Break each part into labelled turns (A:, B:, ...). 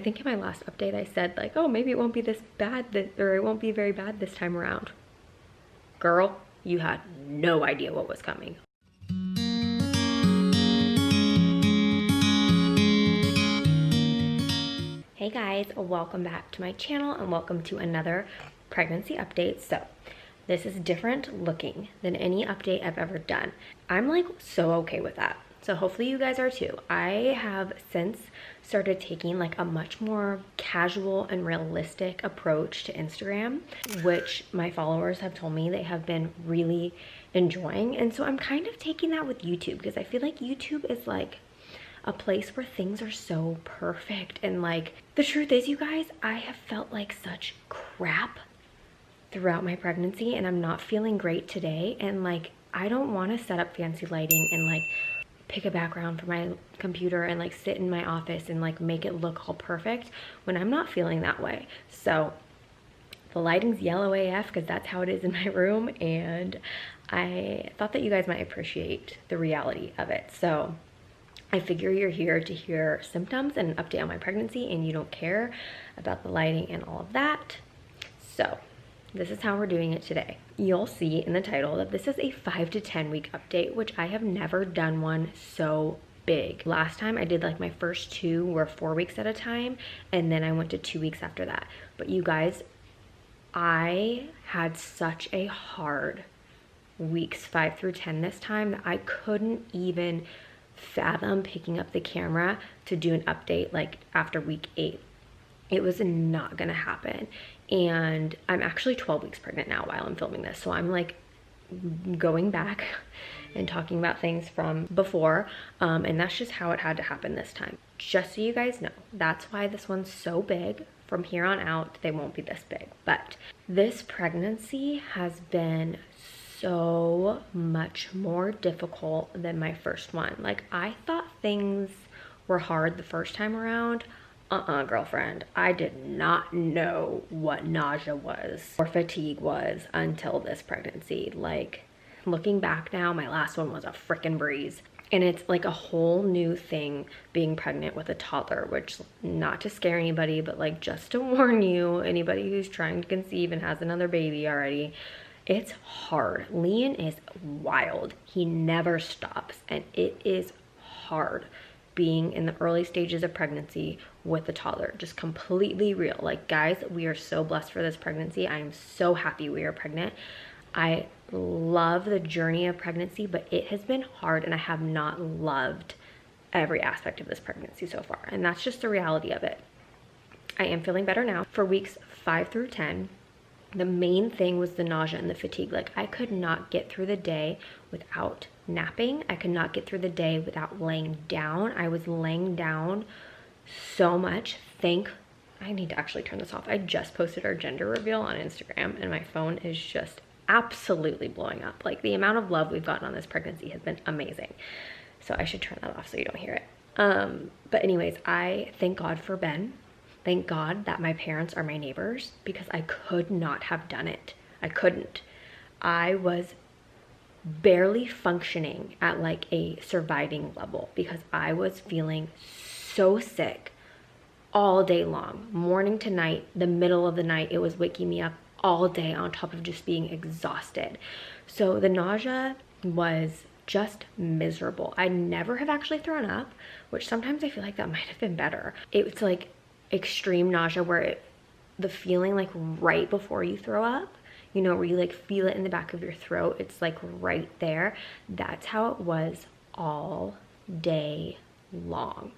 A: I think in my last update I said like, oh, maybe it won't be this bad, or it won't be very bad this time around. Girl, you had no idea what was coming. Hey guys, welcome back to my channel and welcome to another pregnancy update. So this is different looking than any update I've ever done. I'm like so okay with that. So hopefully you guys are too. I have since started taking like a much more casual and realistic approach to Instagram, which my followers have told me they have been really enjoying. And so I'm kind of taking that with YouTube because I feel like YouTube is like a place where things are so perfect. And like, the truth is, you guys, I have felt like such crap throughout my pregnancy and I'm not feeling great today. And like, I don't want to set up fancy lighting and like pick a background for my computer and like sit in my office and like make it look all perfect when I'm not feeling that way. So the lighting's yellow AF because that's how it is in my room, and I thought that you guys might appreciate the reality of it. So I figure you're here to hear symptoms and an update on my pregnancy and you don't care about the lighting and all of that. So this is how we're doing it today. You'll see in the title that this is a 5 to 10 week update, which I have never done one so big. Last time I did like my first 2 were 4 weeks at a time, and then I went to 2 weeks after that. But you guys, I had such a hard weeks 5 through 10 this time that I couldn't even fathom picking up the camera to do an update like after week 8. It was not gonna happen. And I'm actually 12 weeks pregnant now while I'm filming this. So I'm like going back and talking about things from before. And that's just how it had to happen this time. Just so you guys know, that's why this one's so big. From here on out, they won't be this big. But this pregnancy has been so much more difficult than my first one. Like, I thought things were hard the first time around. Girlfriend, I did not know what nausea was or fatigue was until this pregnancy. Like, looking back now, my last one was a freaking breeze. And it's like a whole new thing being pregnant with a toddler, which, not to scare anybody, but like just to warn you, anybody who's trying to conceive and has another baby already, it's hard. Lian is wild. He never stops, and it is hard being in the early stages of pregnancy with a toddler. Just completely real. Like, guys, we are so blessed for this pregnancy. I am so happy we are pregnant. I love the journey of pregnancy, but it has been hard, and I have not loved every aspect of this pregnancy so far. And that's just the reality of it. I am feeling better now. For weeks 5 through 10, the main thing was the nausea and the fatigue. Like, I could not get through the day without napping. I could not get through the day without laying down. I was laying down so much. I need to actually turn this off. I just posted our gender reveal on Instagram and my phone is just absolutely blowing up. Like, the amount of love we've gotten on this pregnancy has been amazing. So I should turn that off so you don't hear it. But anyways, I thank God for Ben. Thank God that my parents are my neighbors, because I could not have done it. I couldn't. I was barely functioning at like a surviving level because I was feeling so sick all day long, morning to night, the middle of the night. It was waking me up all day on top of just being exhausted. So the nausea was just miserable. I never have actually thrown up, which sometimes I feel like that might have been better. It's like extreme nausea where the feeling like right before you throw up, you know, where you like feel it in the back of your throat, it's like right there. That's how it was all day long.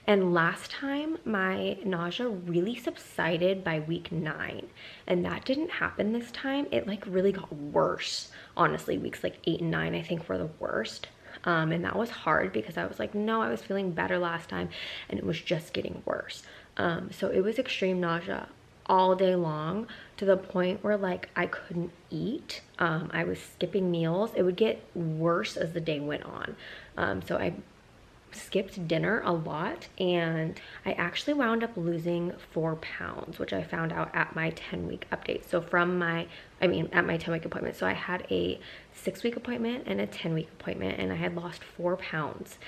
A: And last time my nausea really subsided by week 9, and that didn't happen this time. It like really got worse. Honestly, weeks like 8 and 9 I think were the worst. And that was hard because I was like, no, I was feeling better last time and it was just getting worse. So it was extreme nausea all day long, to the point where like I couldn't eat. I was skipping meals. It would get worse as the day went on. So I skipped dinner a lot, and I actually wound up losing 4 pounds, which I found out at my 10-week update. So from my, at my 10-week appointment. So I had a 6-week appointment and a 10-week appointment, and I had lost 4 pounds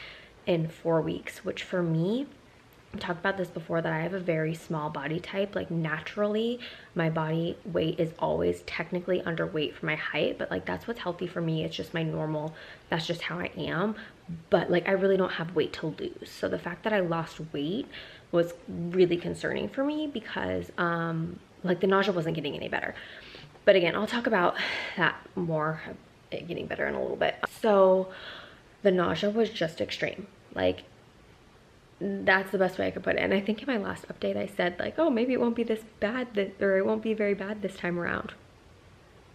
A: in 4 weeks, which for me I've talked about this before, that I have a very small body type. Like naturally my body weight is always technically underweight for my height, but like that's what's healthy for me. It's just my normal, that's just how I am. But like I really don't have weight to lose. So the fact that I lost weight was really concerning for me because like the nausea wasn't getting any better. But again, I'll talk about that more, it getting better in a little bit. So the nausea was just extreme. Like that's the best way I could put it. And I think in my last update I said like, oh, maybe it won't be this bad, or it won't be very bad this time around.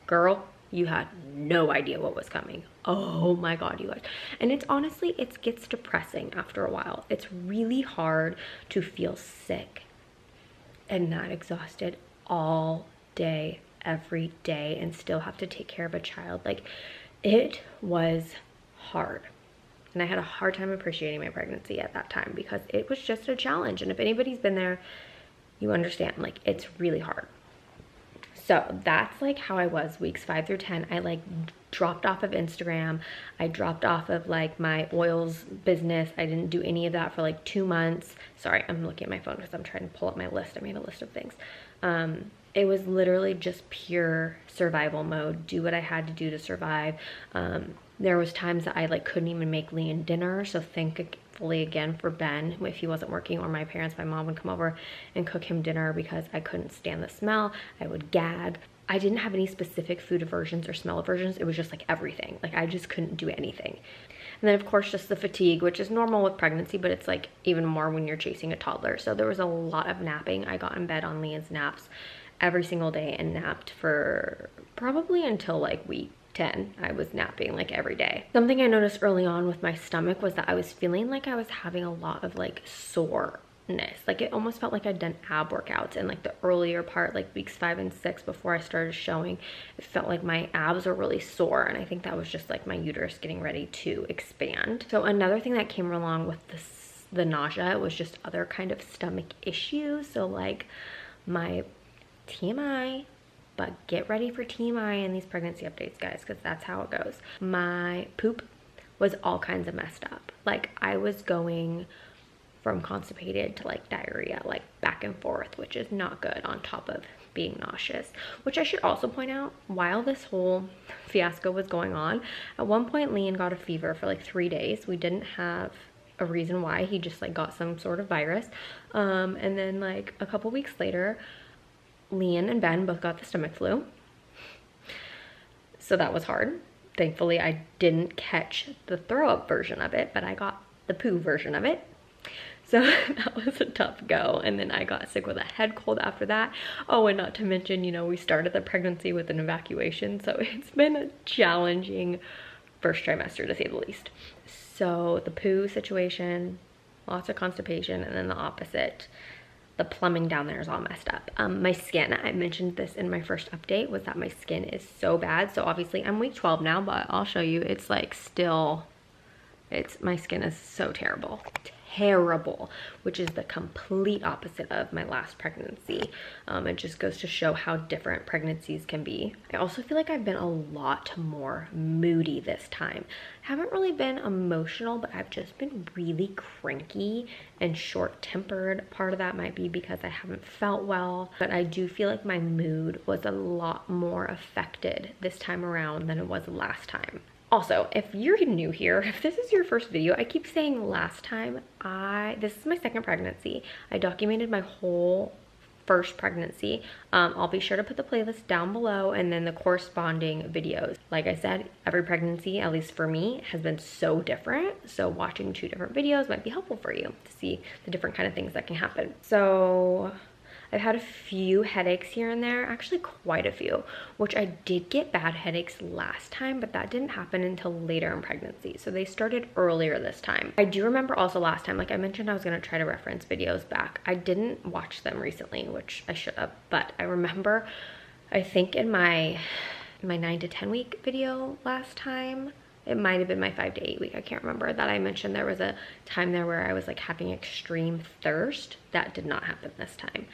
A: Girl, you had no idea what was coming. Oh my God, you guys. And it's honestly, it gets depressing after a while. It's really hard to feel sick and not exhausted all day, every day, and still have to take care of a child. Like it was hard. And I had a hard time appreciating my pregnancy at that time because it was just a challenge. And if anybody's been there, you understand, like it's really hard. So that's like how I was weeks 5 through 10. I like dropped off of Instagram. I dropped off of like my oils business. I didn't do any of that for like 2 months. Sorry, I'm looking at my phone because I'm trying to pull up my list. I made a list of things. It was literally just pure survival mode. Do what I had to do to survive. There was times that I like couldn't even make Lian dinner. So thankfully again for Ben, if he wasn't working, or my parents, my mom would come over and cook him dinner because I couldn't stand the smell. I would gag. I didn't have any specific food aversions or smell aversions. It was just like everything. Like I just couldn't do anything. And then of course just the fatigue, which is normal with pregnancy, but it's like even more when you're chasing a toddler. So there was a lot of napping. I got in bed on Lian's naps every single day and napped for probably until like week 10. I was napping like every day. Something I noticed early on with my stomach was that I was feeling like I was having a lot of like soreness. Like it almost felt like I'd done ab workouts, and like the earlier part, like weeks 5 and 6 before I started showing, it felt like my abs were really sore, and I think that was just like my uterus getting ready to expand. So another thing that came along with the nausea was just other kind of stomach issues. So like my TMI, but get ready for TMI in these pregnancy updates, guys, because that's how it goes. My poop was all kinds of messed up. Like I was going from constipated to like diarrhea, like back and forth, which is not good, on top of being nauseous. Which I should also point out, while this whole fiasco was going on, at one point Lian got a fever for like 3 days. We didn't have a reason why. He just like got some sort of virus. And then like a couple weeks later, Lian and Ben both got the stomach flu. So that was hard. Thankfully, I didn't catch the throw up version of it, but I got the poo version of it. So that was a tough go. And then I got sick with a head cold after that. Oh, and not to mention, you know, we started the pregnancy with an evacuation. So it's been a challenging first trimester to say the least. So the poo situation, lots of constipation, and then the opposite. The plumbing down there is all messed up. My skin, I mentioned this in my first update, was that my skin is so bad. So obviously I'm week 12 now, but I'll show you, it's like still, my skin is so terrible, which is the complete opposite of my last pregnancy. It just goes to show how different pregnancies can be. I also feel like I've been a lot more moody this time. I haven't really been emotional, but I've just been really cranky and short-tempered. Part of that might be because I haven't felt well, but I do feel like my mood was a lot more affected this time around than it was last time. Also, if you're new here, if this is your first video, I keep saying last time, this is my second pregnancy. I documented my whole first pregnancy. I'll be sure to put the playlist down below and then the corresponding videos. Like I said, every pregnancy, at least for me, has been so different. So watching 2 different videos might be helpful for you to see the different kind of things that can happen. So I've had a few headaches here and there, actually quite a few, which I did get bad headaches last time, but that didn't happen until later in pregnancy. So they started earlier this time. I do remember also last time, like I mentioned, I was gonna try to reference videos back. I didn't watch them recently, which I should have, but I remember, I think in my 9 to 10 week video last time, it might have been my 5 to 8 week, I can't remember, that I mentioned there was a time there where I was like having extreme thirst. That did not happen this time.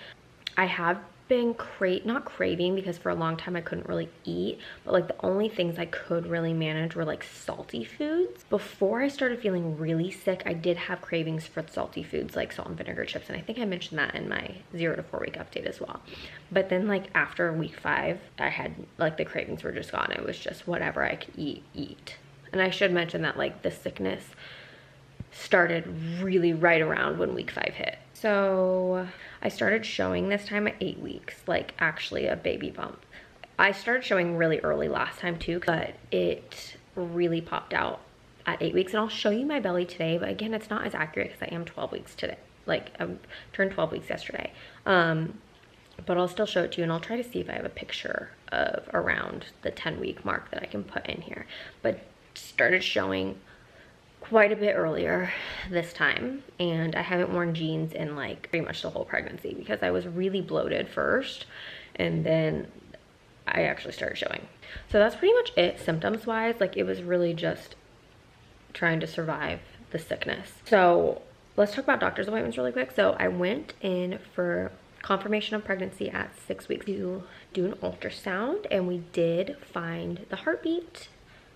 A: I have been not craving, because for a long time I couldn't really eat, but like the only things I could really manage were like salty foods. Before I started feeling really sick, I did have cravings for salty foods like salt and vinegar chips, and I think I mentioned that in my 0 to 4 week update as well. But then like after week 5, I had like the cravings were just gone. It was just whatever I could eat. And I should mention that like the sickness started really right around when week 5 hit. So I started showing this time at 8 weeks, like actually a baby bump. I started showing really early last time too, but it really popped out at 8 weeks. And I'll show you my belly today, but again, it's not as accurate because I am 12 weeks today. Like I turned 12 weeks yesterday. But I'll still show it to you, and I'll try to see if I have a picture of around the 10-week mark that I can put in here. But started showing quite a bit earlier this time, and I haven't worn jeans in like pretty much the whole pregnancy because I was really bloated first, and then I actually started showing. So that's pretty much it symptoms wise. Like it was really just trying to survive the sickness. So let's talk about doctor's appointments really quick. So I went in for confirmation of pregnancy at 6 weeks to do an ultrasound, and we did find the heartbeat.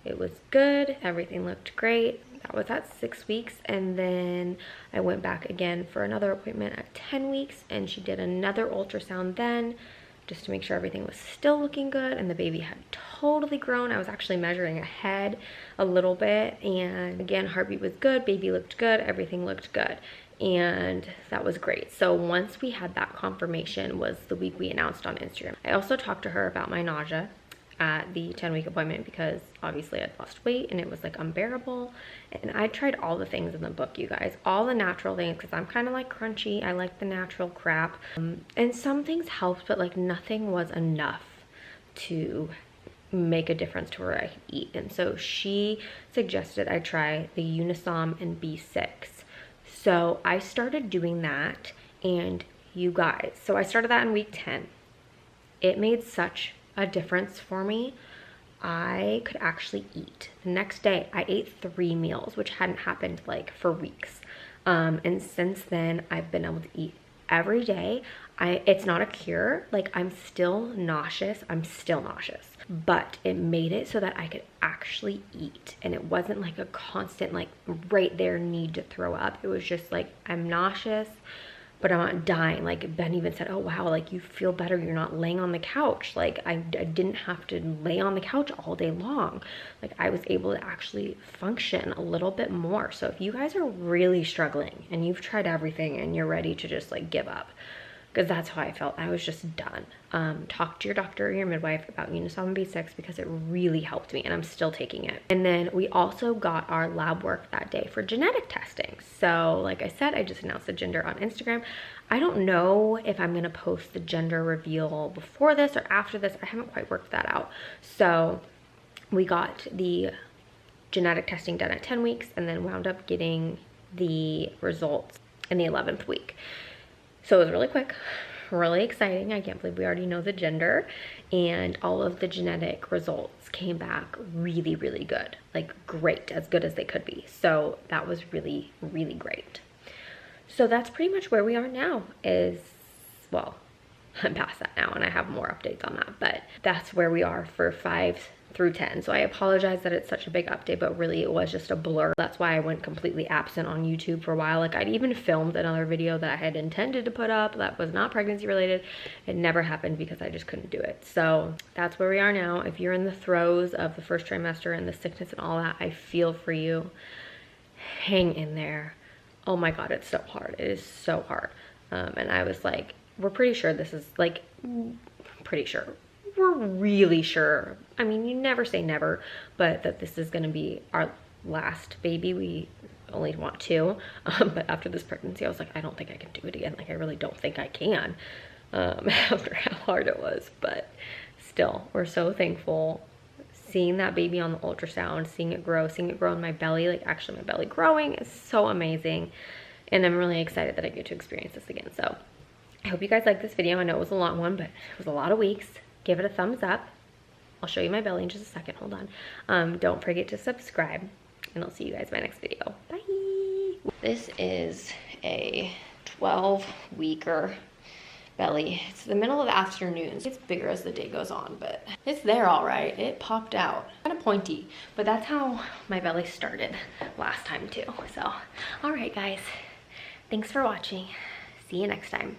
A: It was good, everything looked great. That was at 6 weeks, and then I went back again for another appointment at 10 weeks, and she did another ultrasound then, just to make sure everything was still looking good, and the baby had totally grown. I was actually measuring ahead a little bit, and again, heartbeat was good, baby looked good, everything looked good, and that was great. So once we had that confirmation was the week we announced on Instagram. I also talked to her about my nausea at the 10-week appointment because obviously I'd lost weight and it was like unbearable, and I tried all the things in the book, you guys, all the natural things, because I'm kind of like crunchy. I like the natural crap, and some things helped, but like nothing was enough to make a difference to where I could eat. And so she suggested I try the Unisom and B6. So I started doing that, and you guys, so I started that in week 10. It made such a difference for me. I could actually eat. The next day I ate 3 meals, which hadn't happened like for weeks. And since then I've been able to eat every day. It's not a cure, like I'm still nauseous, but it made it so that I could actually eat, and it wasn't like a constant like right there need to throw up. It was just like I'm nauseous, but I'm not dying. Like Ben even said, oh wow, like you feel better, you're not laying on the couch. Like I didn't have to lay on the couch all day long. Like I was able to actually function a little bit more. So if you guys are really struggling and you've tried everything and you're ready to just like give up, because that's how I felt, I was just done. Talk to your doctor or your midwife about Unisom B6 because it really helped me, and I'm still taking it. And then we also got our lab work that day for genetic testing. So like I said, I just announced the gender on Instagram. I don't know if I'm gonna post the gender reveal before this or after this. I haven't quite worked that out. So we got the genetic testing done at 10 weeks and then wound up getting the results in the 11th week. So it was really quick, really exciting. I can't believe we already know the gender, and all of the genetic results came back really, really good, like great, as good as they could be. So that was really, really great. So that's pretty much where we are now is, well, I'm past that now and I have more updates on that, but that's where we are for 5 through 10. So I apologize that it's such a big update, but really it was just a blur. That's why I went completely absent on YouTube for a while. Like I'd even filmed another video that I had intended to put up that was not pregnancy related. It never happened because I just couldn't do it. So that's where we are now. If you're in the throes of the first trimester and the sickness and all that, I feel for you. Hang in there. Oh my God, it's so hard. It is so hard. And I was like, we're pretty sure this is like, pretty sure. We're really sure. I mean, you never say never, but that this is going to be our last baby. We only want 2. But after this pregnancy, I was like, I don't think I can do it again. Like, I really don't think I can after how hard it was. But still, we're so thankful. Seeing that baby on the ultrasound, seeing it grow in my belly, like actually my belly growing is so amazing. And I'm really excited that I get to experience this again. So I hope you guys like this video. I know it was a long one, but it was a lot of weeks. Give it a thumbs up. I'll show you my belly in just a second. Hold on. Don't forget to subscribe, and I'll see you guys in my next video. Bye. This is a 12-weeker belly. It's the middle of the afternoon. It gets bigger as the day goes on, but it's there all right. It popped out. Kind of pointy, but that's how my belly started last time too. So, all right guys, thanks for watching. See you next time.